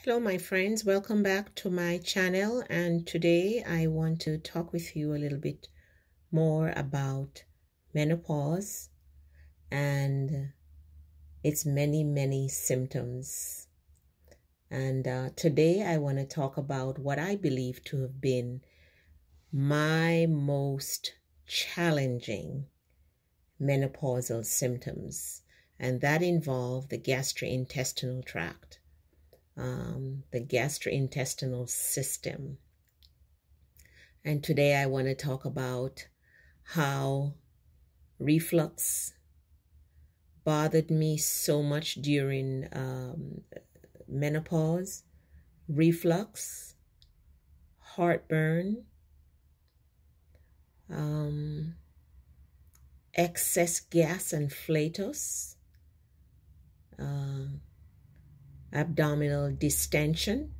Hello my friends, welcome back to my channel, and today I want to talk with you a little bit more about menopause and its many symptoms. And today I want to talk about what I believe to have been my most challenging menopausal symptoms, and that involved the gastrointestinal tract. The gastrointestinal system. And today I want to talk about how reflux bothered me so much during menopause, reflux, heartburn, excess gas and flatus, abdominal distension,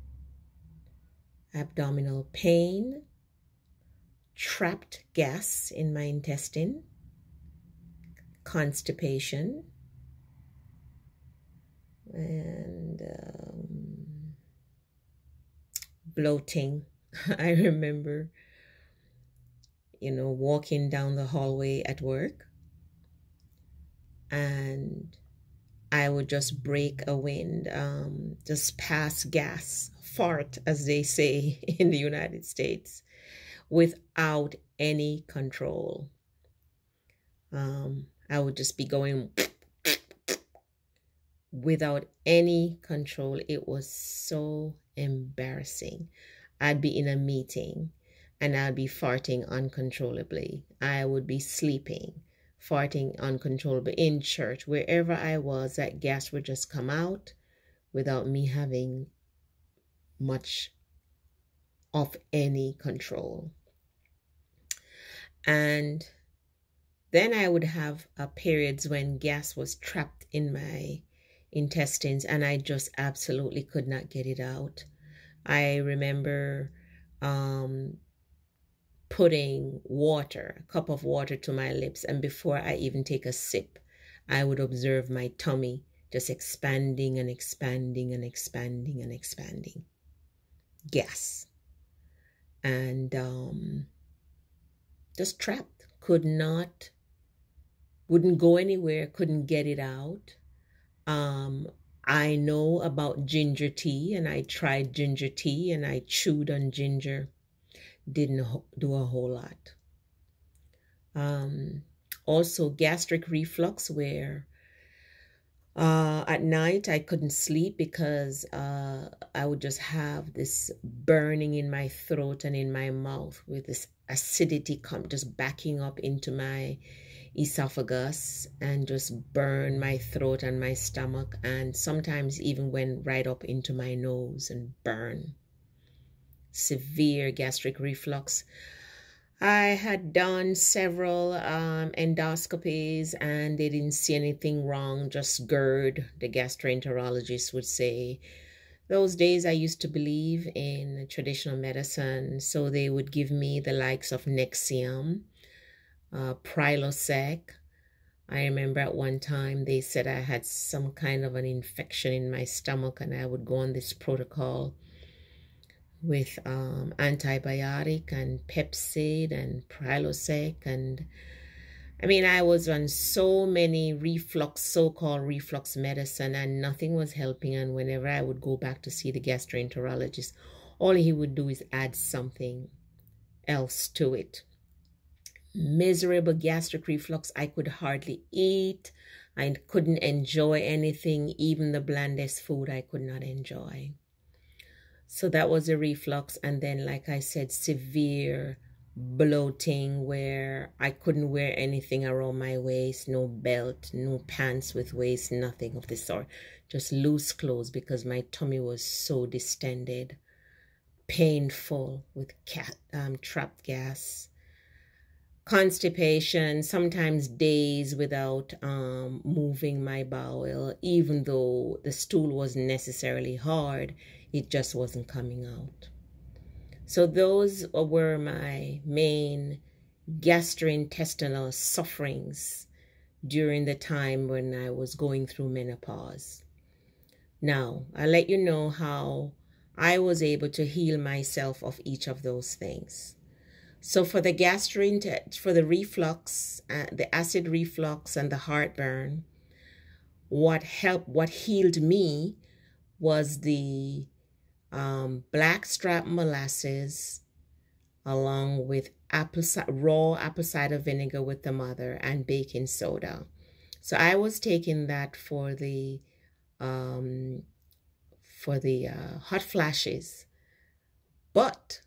abdominal pain, trapped gas in my intestine, constipation, and bloating. I remember, walking down the hallway at work, and I would just break a wind, just pass gas, fart, as they say in the United States, without any control. I would just be going without any control. It was so embarrassing. I'd be in a meeting and I'd be farting uncontrollably. I would be sleeping, farting uncontrollably. In church, wherever I was, that gas would just come out without me having much of any control. And then I would have periods when gas was trapped in my intestines and I just absolutely could not get it out. I remember putting a cup of water to my lips, and before I even take a sip, I would observe my tummy just expanding and expanding and expanding and expanding. Gas. And just trapped. Wouldn't go anywhere, couldn't get it out. I know about ginger tea, and I tried ginger tea and I chewed on ginger. Didn't do a whole lot. Also gastric reflux, where at night I couldn't sleep because I would just have this burning in my throat and in my mouth, with this acidity just backing up into my esophagus and just burn my throat and my stomach, and sometimes even went right up into my nose and burn. Severe gastric reflux. I had done several endoscopies and they didn't see anything wrong, just GERD, the gastroenterologist would say. Those days I used to believe in traditional medicine, so they would give me the likes of Nexium, Prilosec. I remember at one time they said I had some kind of an infection in my stomach, and I would go on this protocol with antibiotic and Pepcid and Prilosec. And I mean, I was on so many so-called reflux medicine, and nothing was helping. And whenever I would go back to see the gastroenterologist, all he would do is add something else to it. Miserable gastric reflux. I could hardly eat. I couldn't enjoy anything. Even the blandest food I could not enjoy. So that was a reflux. And then, like I said, severe bloating, where I couldn't wear anything around my waist, no belt, no pants with waist, nothing of the sort, just loose clothes, because my tummy was so distended, painful with trapped gas. Constipation, sometimes days without moving my bowel, even though the stool wasn't necessarily hard, it just wasn't coming out. So those were my main gastrointestinal sufferings during the time when I was going through menopause. Now, I'll let you know how I was able to heal myself of each of those things. So for the for the reflux, the acid reflux and the heartburn, what healed me was the blackstrap molasses along with raw apple cider vinegar with the mother and baking soda. So I was taking that for the hot flashes. But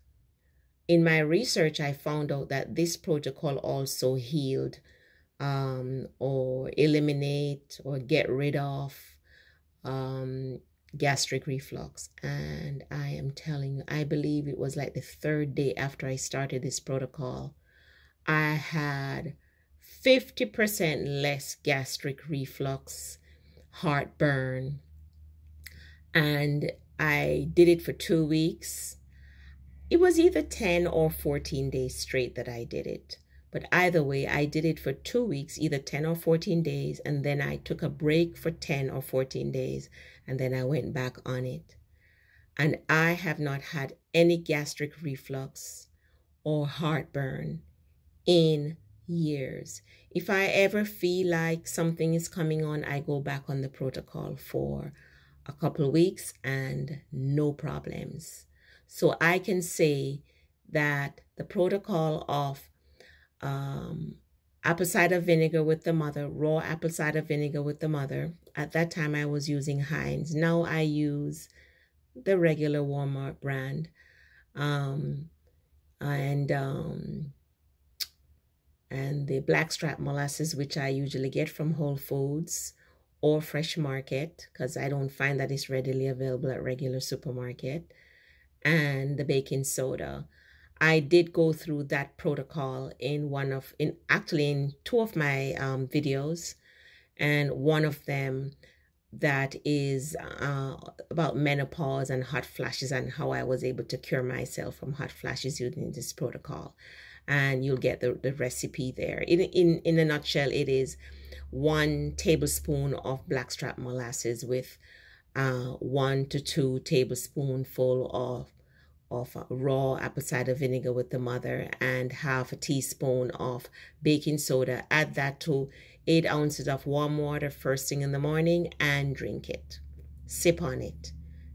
in my research, I found out that this protocol also healed or eliminate or get rid of gastric reflux. And I am telling you, I believe it was like the third day after I started this protocol, I had 50% less gastric reflux, heartburn, and I did it for 2 weeks. It was either 10 or 14 days straight that I did it. But either way, I did it for 2 weeks, either 10 or 14 days, and then I took a break for 10 or 14 days, and then I went back on it. And I have not had any gastric reflux or heartburn in years. If I ever feel like something is coming on, I go back on the protocol for a couple of weeks and no problems. So I can say that the protocol of apple cider vinegar with the mother, raw apple cider vinegar with the mother. At that time, I was using Heinz. Now I use the regular Walmart brand. And the blackstrap molasses, which I usually get from Whole Foods or Fresh Market, because I don't find that it's readily available at regular supermarket, and the baking soda. I did go through that protocol in two of my videos, and one of them that is about menopause and hot flashes and how I was able to cure myself from hot flashes using this protocol. And you'll get the recipe there. In a nutshell, it is 1 tablespoon of blackstrap molasses with 1 to 2 tablespoonful of raw apple cider vinegar with the mother and half a teaspoon of baking soda. Add that to 8 ounces of warm water first thing in the morning and drink it. Sip on it.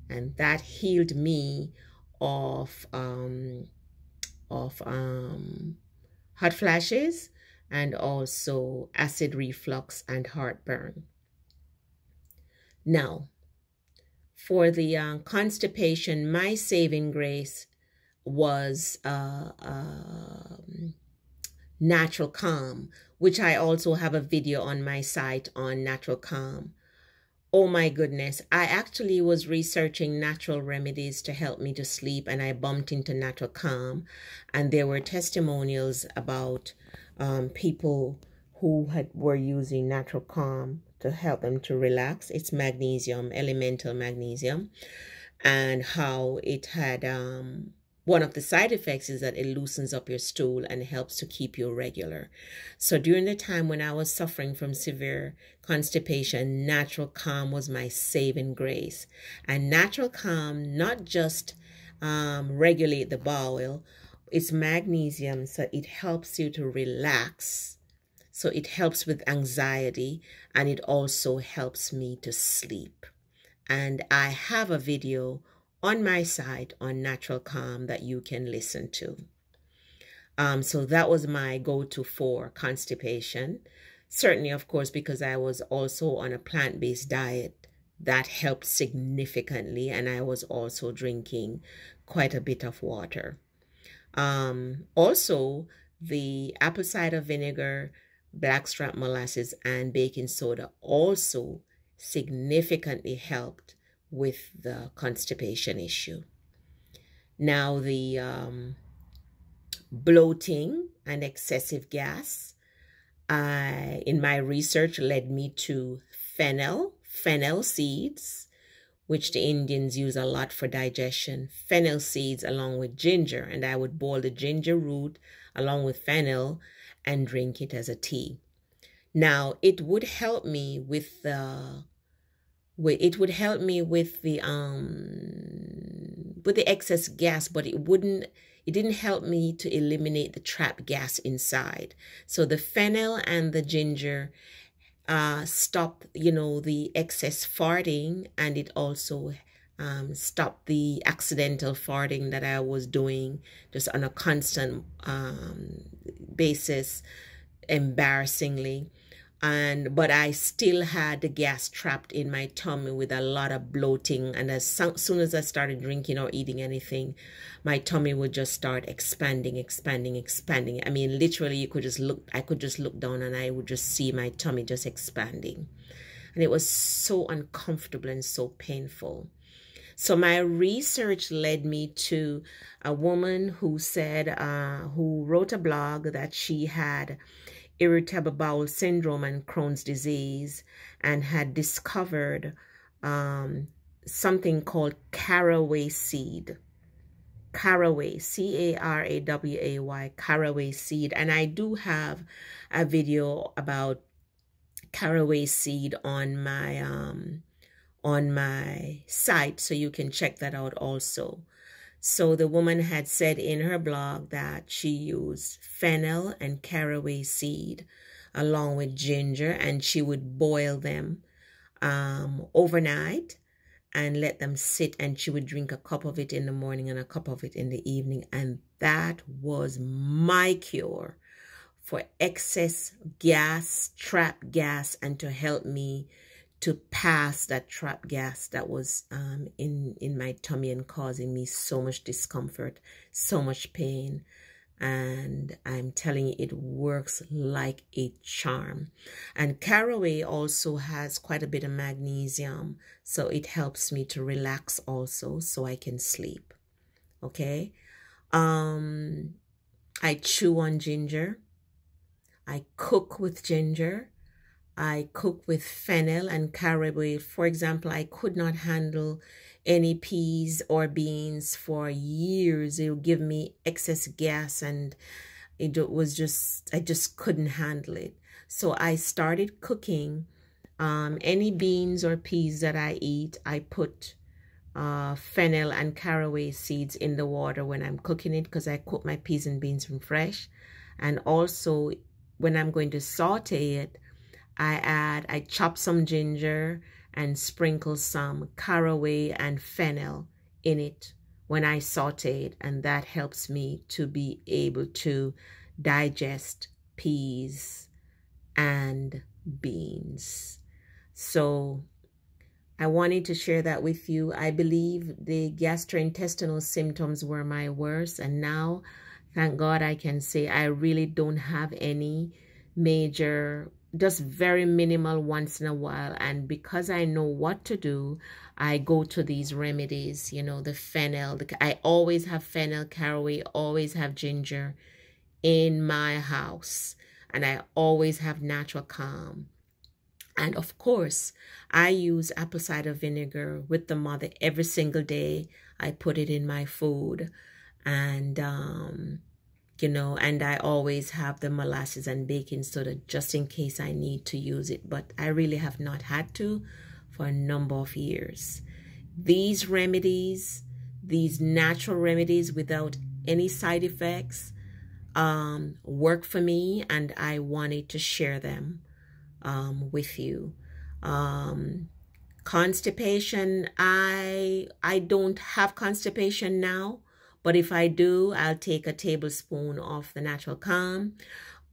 And that healed me of hot flashes and also acid reflux and heartburn. Now, for the constipation, my saving grace was Natural Calm, which I also have a video on my site on Natural Calm. Oh my goodness, I actually was researching natural remedies to help me to sleep, and I bumped into Natural Calm, and there were testimonials about people who were using Natural Calm to help them to relax. It's magnesium, elemental magnesium, and how it had one of the side effects is that it loosens up your stool and helps to keep you regular. So during the time when I was suffering from severe constipation, Natural Calm was my saving grace. And Natural Calm not just regulate the bowel, it's magnesium, so it helps you to relax. So it helps with anxiety, and it also helps me to sleep. And I have a video on my site on Natural Calm that you can listen to. So that was my go-to for constipation. Certainly, of course, because I was also on a plant-based diet, that helped significantly, and I was also drinking quite a bit of water. Also, the apple cider vinegar, blackstrap molasses, and baking soda also significantly helped with the constipation issue. Now, the bloating and excessive gas, in my research, led me to fennel seeds, which the Indians use a lot for digestion. Fennel seeds along with ginger, and I would boil the ginger root along with fennel and drink it as a tea. Now, it would help me with the it would help me with the excess gas, but it didn't help me to eliminate the trapped gas inside. So the fennel and the ginger stopped, the excess farting, and it also stopped the accidental farting that I was doing just on a constant basis, embarrassingly. But I still had the gas trapped in my tummy with a lot of bloating. And as soon as I started drinking or eating anything, my tummy would just start expanding. I mean, literally, I could just look down and I would just see my tummy just expanding. And it was so uncomfortable and so painful. So my research led me to a woman who said, who wrote a blog that she had irritable bowel syndrome and Crohn's disease, and had discovered something called caraway seed. Caraway, C-A-R-A-W-A-Y, caraway seed. And I do have a video about caraway seed on my site, so you can check that out also. So the woman had said in her blog that she used fennel and caraway seed along with ginger, and she would boil them overnight and let them sit, and she would drink a cup of it in the morning and a cup of it in the evening. And that was my cure for excess gas, trapped gas, and to help me to pass that trapped gas that was in my tummy and causing me so much discomfort, so much pain. And I'm telling you, it works like a charm. And caraway also has quite a bit of magnesium, so it helps me to relax also, so I can sleep. Okay. I chew on ginger. I cook with ginger. I cook with fennel and caraway. For example, I could not handle any peas or beans for years. It would give me excess gas, and I just couldn't handle it. So I started cooking any beans or peas that I eat. I put fennel and caraway seeds in the water when I'm cooking it, because I cook my peas and beans from fresh. And also when I'm going to saute it, I chop some ginger and sprinkle some caraway and fennel in it when I saute it, and that helps me to be able to digest peas and beans. So I wanted to share that with you. I believe the gastrointestinal symptoms were my worst, and now, thank God, I can say I really don't have any major, just very minimal once in a while. And because I know what to do, I go to these remedies, the fennel. I always have fennel, caraway, always have ginger in my house. And I always have natural calm. And of course, I use apple cider vinegar with the mother every single day. I put it in my food. And and I always have the molasses and baking soda just in case I need to use it. But I really have not had to for a number of years. These remedies, these natural remedies without any side effects, work for me, and I wanted to share them with you. Constipation, I don't have constipation now. But if I do, I'll take a tablespoon of the natural calm.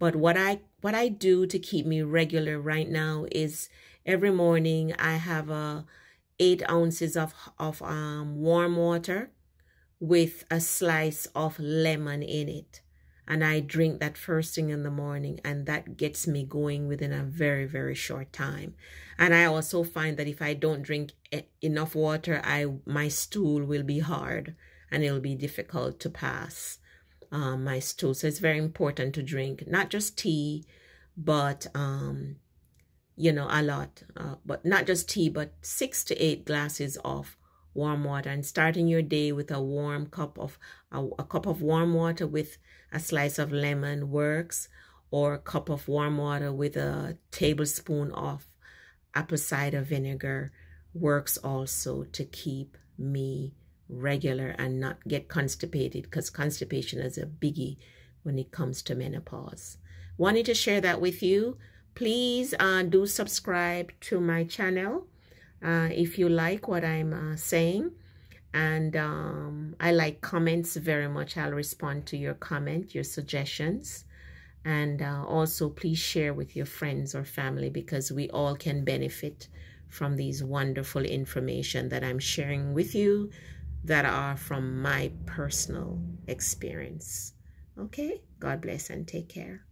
But what I do to keep me regular right now is every morning I have 8 ounces of warm water with a slice of lemon in it. And I drink that first thing in the morning, and that gets me going within a very, very short time. And I also find that if I don't drink enough water, my stool will be hard, and it'll be difficult to pass my stool. So it's very important to drink not just tea, but a lot. But not just tea, but 6 to 8 glasses of warm water, and starting your day with a warm cup of a cup of warm water with a slice of lemon works, or a cup of warm water with a tablespoon of apple cider vinegar works also to keep me regular and not get constipated, because constipation is a biggie when it comes to menopause. Wanted to share that with you. Please do subscribe to my channel if you like what I'm saying. And I like comments very much. I'll respond to your comment, your suggestions. And also please share with your friends or family, because we all can benefit from these wonderful information that I'm sharing with you that are from my personal experience. Okay, God bless and take care.